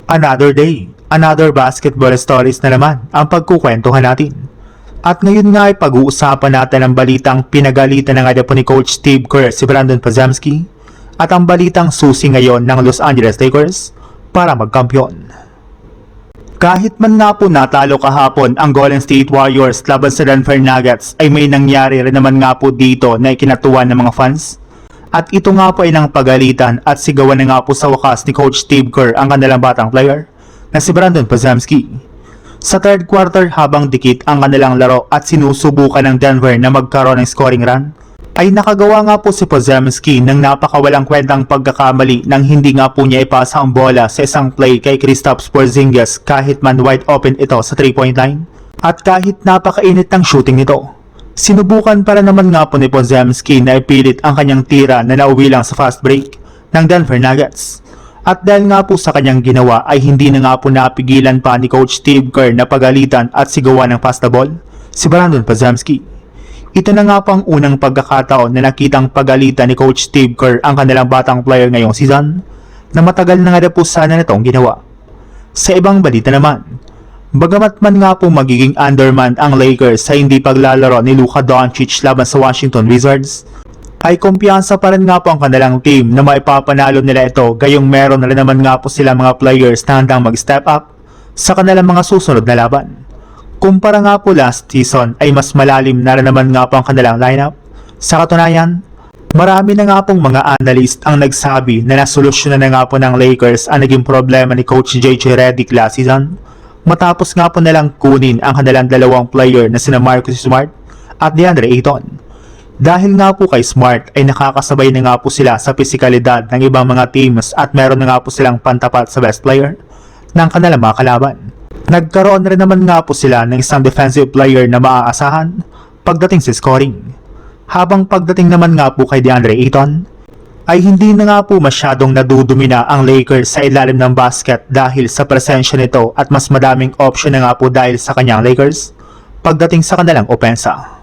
Another day, another basketball stories na naman ang pagkukwentuhan natin. At ngayon nga ay pag-uusapan natin ang balitang pinagalitan na nga po ni Coach Steve Kerr si Brandon Podziemski at ang balitang susi ngayon ng Los Angeles Lakers para magkampiyon. Kahit man nga po natalo kahapon ang Golden State Warriors laban sa Denver Nuggets ay may nangyari rin naman nga po dito na ikinatuwa ng mga fans. At ito nga po ay nang pagalitan at sigawan na nga po sa wakas ni Coach Steve Kerr ang kanilang batang player na si Brandon Podziemski. Sa third quarter habang dikit ang kanilang laro at sinusubukan ng Denver na magkaroon ng scoring run, ay nakagawa nga po si Podziemski ng napakawalang kwentang pagkakamali nang hindi nga po niya ipasa ang bola sa isang play kay Kristaps Porzingis kahit man wide open ito sa 3-point line at kahit napakainit ng shooting nito. Sinubukan para naman nga po ni Podziemski na ipilit ang kanyang tira na nauwi lang sa fast break ng Denver Nuggets. At dahil nga po sa kanyang ginawa ay hindi na nga po napigilan pa ni Coach Steve Kerr na pagalitan at sigawan ng pass the ball si Brandon Podziemski. Ito na nga po ang unang pagkakataon na nakitang pagalitan ni Coach Steve Kerr ang kanilang batang player ngayong season na matagal na nga po sana nitong ginawa. Sa ibang balita naman, bagamat man nga po magiging underman ang Lakers sa hindi paglalaro ni Luka Doncic laban sa Washington Wizards, ay kumpiyansa pa rin nga po ang kanilang team na maipapanalo nila ito gayong meron na rin naman nga po sila mga players na handang mag-step up sa kanilang mga susunod na laban. Kumpara nga po last season ay mas malalim na rin naman nga po ang kanilang lineup. Sa katunayan, marami na nga pong mga analyst ang nagsabi na nasolusyonan na nga po ng Lakers ang naging problema ni Coach JJ Redick last season matapos nga po nilang kunin ang kanilang dalawang player na sina Marcus Smart at DeAndre Ayton. Dahil nga po kay Smart ay nakakasabay na nga po sila sa pisikalidad ng ibang mga teams at meron na nga po silang pantapat sa best player ng kanilang mga kalaban. Nagkaroon rin naman nga po sila ng isang defensive player na maaasahan pagdating sa scoring. Habang pagdating naman nga po kay DeAndre Ayton, ay hindi na nga po masyadong nadudumina ang Lakers sa ilalim ng basket dahil sa presensya nito at mas madaming option na nga po dahil sa kanyang Lakers pagdating sa kanilang opensa.